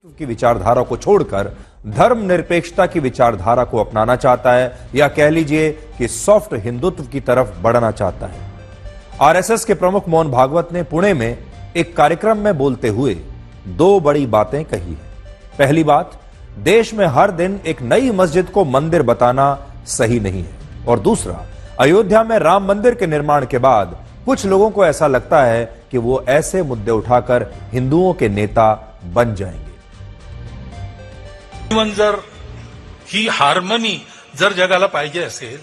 की विचारधारा को छोड़कर धर्मनिरपेक्षता की विचारधारा को अपनाना चाहता है, या कह लीजिए कि सॉफ्ट हिंदुत्व की तरफ बढ़ना चाहता है। आरएसएस के प्रमुख मोहन भागवत ने पुणे में एक कार्यक्रम में बोलते हुए दो बड़ी बातें कही है। पहली बात, देश में हर दिन एक नई मस्जिद को मंदिर बताना सही नहीं है, और दूसरा, अयोध्या में राम मंदिर के निर्माण के बाद कुछ लोगों को ऐसा लगता है कि वो ऐसे मुद्दे उठाकर हिंदुओं के नेता बन जाएंगे। जर ही हार्मनी जर जगाला पाहिजे असेल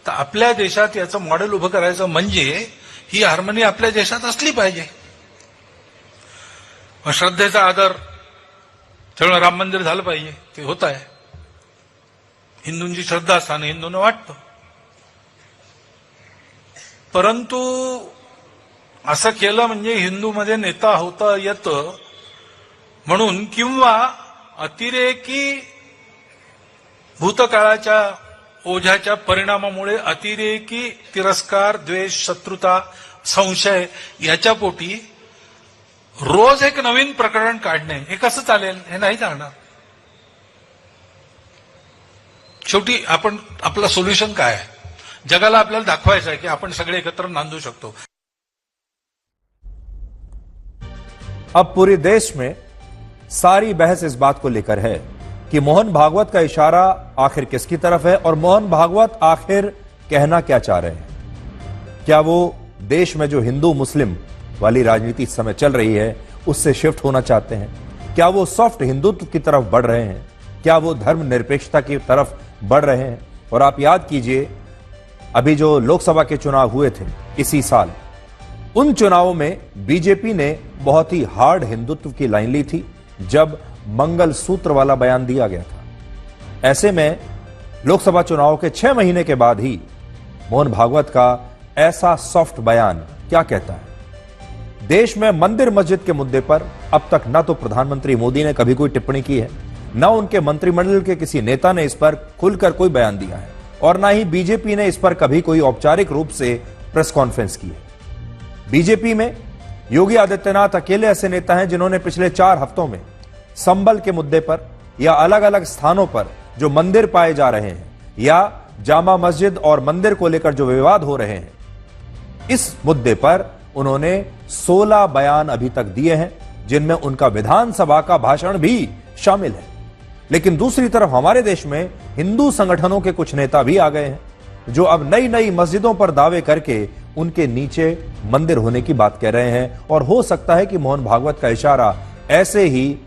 तर आपल्या देशात याचं मॉडेल उभं करायचं म्हणजे ही हार्मनी आपल्या देशात असली पाहिजे। श्रद्धेचा आदर ठेवणं राम मंदिर झालं पाहिजे, ते होत आहे। हिंदूंची श्रद्धा असताना हिंदूंना वाटतं, परंतु असं केलं म्हणजे हिंदूमध्ये नेता होता येतं म्हणून, किंवा अतिरेकी भूतकाळाच्या ओझ्याच्या परिणामामुळे अतिरेकी तिरस्कार, द्वेष, शत्रुता, संशय याच्या पोटी रोज एक नवीन प्रकरण काढणे हे कसं चालेल? हे नाही चालणार। शेवटी आपण आपलं सोल्युशन काय आहे? जगाला आपल्याला दाखवायचं आहे की आपण सगळे एकत्र नांदू शकतो। अब पूरे देश में सारी बहस इस बात को लेकर है कि मोहन भागवत का इशारा आखिर किसकी तरफ है, और मोहन भागवत आखिर कहना क्या चाह रहे हैं। क्या वो देश में जो हिंदू मुस्लिम वाली राजनीति इस समय चल रही है उससे शिफ्ट होना चाहते हैं? क्या वो सॉफ्ट हिंदुत्व की तरफ बढ़ रहे हैं? क्या वो धर्मनिरपेक्षता की तरफ बढ़ रहे हैं? और आप याद कीजिए, अभी जो लोकसभा के चुनाव हुए थे इसी साल, उन चुनावों में बीजेपी ने बहुत ही हार्ड हिंदुत्व की लाइन ली थी जब मंगल सूत्र वाला बयान दिया गया था। ऐसे में लोकसभा चुनाव के 6 महीने के बाद ही मोहन भागवत का ऐसा सॉफ्ट बयान क्या कहता है? देश में मंदिर मस्जिद के मुद्दे पर अब तक न तो प्रधानमंत्री मोदी ने कभी कोई टिप्पणी की है, न उनके मंत्रिमंडल के किसी नेता ने इस पर खुलकर कोई बयान दिया है, और न ही बीजेपी ने इस पर कभी कोई औपचारिक रूप से प्रेस कॉन्फ्रेंस की है। बीजेपी में योगी आदित्यनाथ अकेले ऐसे नेता हैं जिन्होंने पिछले 4 हफ्तों में संबल के मुद्दे पर या अलग अलग स्थानों पर जो मंदिर पाए जा रहे हैं, या जामा मस्जिद और मंदिर को लेकर जो विवाद हो रहे हैं, इस मुद्दे पर उन्होंने 16 बयान अभी तक दिए हैं, जिनमें उनका विधानसभा का भाषण भी शामिल है। लेकिन दूसरी तरफ हमारे देश में हिंदू संगठनों के कुछ नेता भी आ गए हैं जो अब नई नई मस्जिदों पर दावे करके उनके नीचे मंदिर होने की बात कह रहे हैं। और हो सकता है कि मोहन भागवत का इशारा ऐसे ही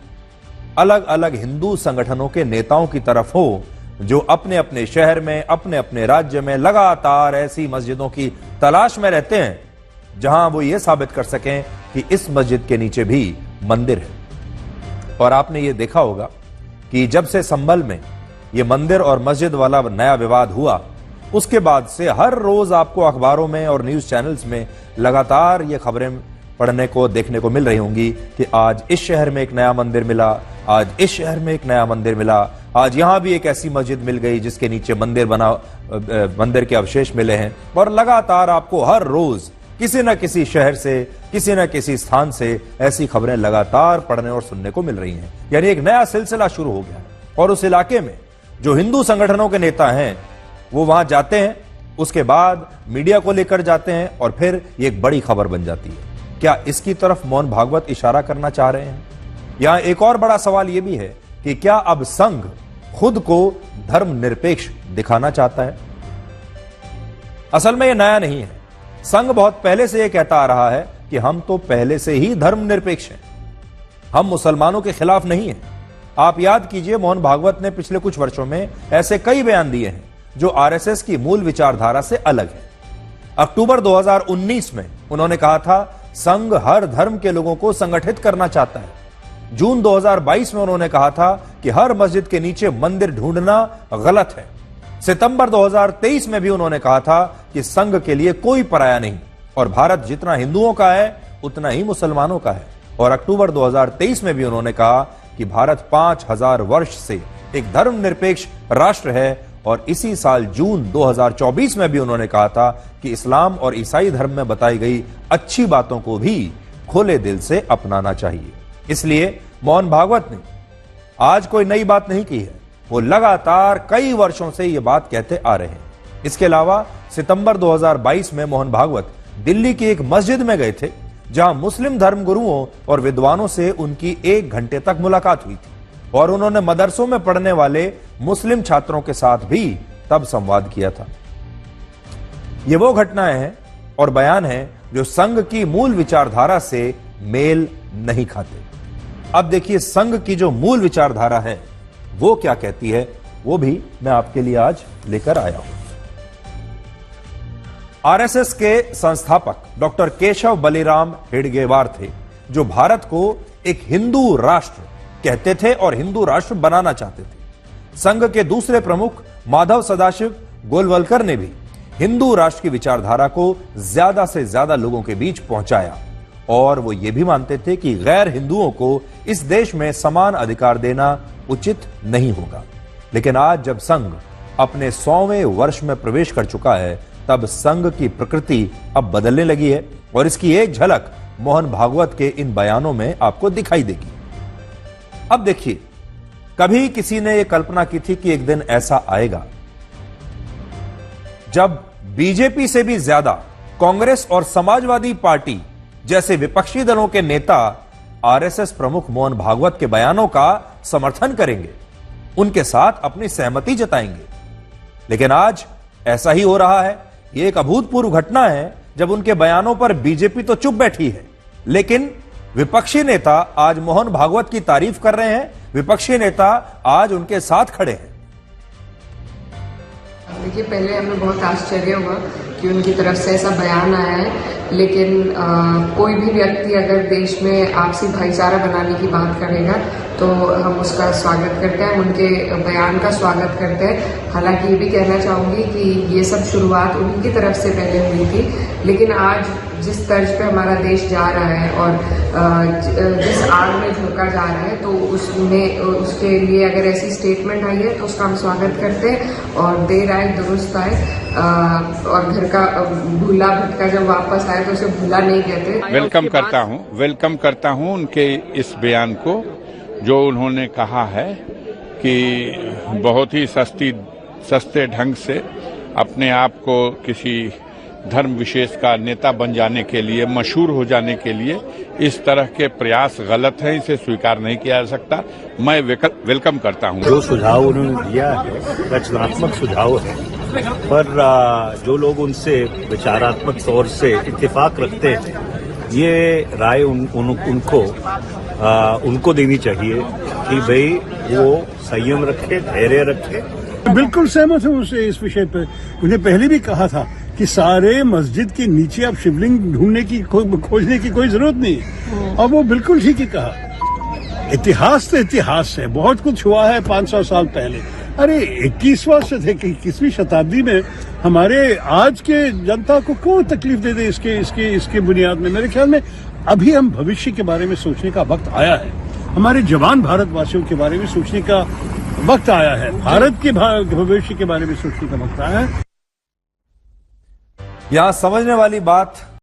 अलग अलग हिंदू संगठनों के नेताओं की तरफ हो जो अपने अपने शहर में, अपने अपने राज्य में लगातार ऐसी मस्जिदों की तलाश में रहते हैं जहां वो ये साबित कर सकें कि इस मस्जिद के नीचे भी मंदिर है। और आपने ये देखा होगा कि जब से संभल में ये मंदिर और मस्जिद वाला नया विवाद हुआ, उसके बाद से हर रोज आपको अखबारों में और न्यूज चैनल्स में लगातार ये खबरें पढ़ने को, देखने को मिल रही होंगी कि आज इस शहर में एक नया मंदिर मिला, आज इस शहर में एक नया मंदिर मिला, आज यहां भी एक ऐसी मस्जिद मिल गई जिसके नीचे मंदिर बना, मंदिर के अवशेष मिले हैं। और लगातार आपको हर रोज किसी न किसी शहर से, किसी न किसी स्थान से ऐसी खबरें लगातार पढ़ने और सुनने को मिल रही हैं। यानी एक नया सिलसिला शुरू हो गया है, और उस इलाके में जो हिंदू संगठनों के नेता हैं वो वहां जाते हैं, उसके बाद मीडिया को लेकर जाते हैं, और फिर ये एक बड़ी खबर बन जाती है। क्या इसकी तरफ मोहन भागवत इशारा करना चाह रहे हैं? यहां एक और बड़ा सवाल यह भी है कि क्या अब संघ खुद को धर्मनिरपेक्ष दिखाना चाहता है? असल में यह नया नहीं है। संघ बहुत पहले से यह कहता आ रहा है कि हम तो पहले से ही धर्मनिरपेक्ष हैं, हम मुसलमानों के खिलाफ नहीं हैं। आप याद कीजिए, मोहन भागवत ने पिछले कुछ वर्षों में ऐसे कई बयान दिए हैं जो आरएसएस की मूल विचारधारा से अलग है। अक्टूबर 2019 में उन्होंने कहा था संघ हर धर्म के लोगों को संगठित करना चाहता है। जून 2022 में उन्होंने कहा था कि हर मस्जिद के नीचे मंदिर ढूंढना गलत है। सितंबर 2023 में भी उन्होंने कहा था कि संघ के लिए कोई पराया नहीं, और भारत जितना हिंदुओं का है उतना ही मुसलमानों का है। और अक्टूबर 2023 में भी उन्होंने कहा कि भारत 5000 वर्ष से एक धर्मनिरपेक्ष राष्ट्र है। और इसी साल जून 2024 में भी उन्होंने कहा था कि इस्लाम और ईसाई धर्म में बताई गई अच्छी बातों को भी खुले दिल से अपनाना चाहिए। इसलिए मोहन भागवत ने आज कोई नई बात नहीं की है। वो लगातार कई वर्षों से ये बात कहते आ रहे हैं। इसके अलावा सितंबर 2022 में मोहन भागवत दिल्ली की एक मस्जिद में गए थे, जहां मुस्लिम धर्मगुरुओं और विद्वानों से उनकी 1 घंटे तक मुलाकात हुई थी और उन्होंने मदरसों में पढ़ने वाले मुस्लिम छात्रों के साथ भी तब संवाद किया था। ये वो घटनाएं हैं और बयान हैं जो संघ की मूल विचारधारा से मेल नहीं खाते। अब देखिए संघ की जो मूल विचारधारा है वो क्या कहती है, वो भी मैं आपके लिए आज लेकर आया हूं। आरएसएस के संस्थापक डॉक्टर केशव बलिराम हेडगेवार थे, जो भारत को एक हिंदू राष्ट्र कहते थे और हिंदू राष्ट्र बनाना चाहते थे। संघ के दूसरे प्रमुख माधव सदाशिव गोलवलकर ने भी हिंदू राष्ट्र की विचारधारा को ज्यादा से ज्यादा लोगों के बीच पहुंचाया और वो ये भी मानते थे कि गैर हिंदुओं को इस देश में समान अधिकार देना उचित नहीं होगा। लेकिन आज जब संघ अपने 100वें वर्ष में प्रवेश कर चुका है, तब संघ की प्रकृति अब बदलने लगी है और इसकी एक झलक मोहन भागवत के इन बयानों में आपको दिखाई देगी। अब देखिए, कभी किसी ने यह कल्पना की थी कि एक दिन ऐसा आएगा जब बीजेपी से भी ज्यादा कांग्रेस और समाजवादी पार्टी जैसे विपक्षी दलों के नेता आरएसएस प्रमुख मोहन भागवत के बयानों का समर्थन करेंगे, उनके साथ अपनी सहमति जताएंगे। लेकिन आज ऐसा ही हो रहा है। यह एक अभूतपूर्व घटना है जब उनके बयानों पर बीजेपी तो चुप बैठी है, लेकिन विपक्षी नेता आज मोहन भागवत की तारीफ कर रहे हैं। विपक्षी नेता आज उनके साथ खड़े हैं। देखिए, पहले हमें बहुत आश्चर्य हुआ कि उनकी तरफ से ऐसा बयान आया है, लेकिन कोई भी व्यक्ति अगर देश में आपसी भाईचारा बनाने की बात करेगा तो हम उसका स्वागत करते हैं, हम उनके बयान का स्वागत करते हैं। हालांकि ये भी कहना चाहूँगी कि ये सब शुरुआत उन्हीं की तरफ से पहले हुई थी, लेकिन आज जिस तर्ज पे हमारा देश जा रहा है और जिस आड़ में झोंका जा रहा है, तो उसके लिए अगर ऐसी स्टेटमेंट आई है तो उसका हम स्वागत करते हैं और देर आए दुरुस्त आए, और घर का भूला भटका जब वापस आए तो उसे भूला नहीं कहते। वेलकम करता हूं उनके इस बयान को, जो उन्होंने कहा है कि बहुत ही सस्ते ढंग से अपने आप को किसी धर्म विशेष का नेता बन जाने के लिए, मशहूर हो जाने के लिए इस तरह के प्रयास गलत हैं, इसे स्वीकार नहीं किया जा सकता। मैं वेलकम करता हूं। जो सुझाव उन्होंने दिया है रचनात्मक सुझाव है, पर जो लोग उनसे विचारात्मक तौर से इत्तेफाक रखते हैं, ये राय उनको देनी चाहिए कि भाई वो संयम रखे, धैर्य रखे। बिल्कुल सहमत हूँ उससे इस विषय पर। उन्हें पहले भी कहा था कि सारे मस्जिद के नीचे अब शिवलिंग ढूंढने की खोजने की कोई जरूरत नहीं है, और वो बिल्कुल ठीक ही कहा। इतिहास तो इतिहास है, बहुत कुछ हुआ है 500 साल पहले। अरे 21वीं शताब्दी में हमारे आज के जनता को कौन तकलीफ दे दे इसके बुनियाद में। मेरे ख्याल में अभी हम भविष्य के बारे में सोचने का वक्त आया है, हमारे जवान भारतवासियों के बारे में सोचने का वक्त आया है, भारत के भविष्य के बारे में सोचने का वक्त आया है। यहां समझने वाली बात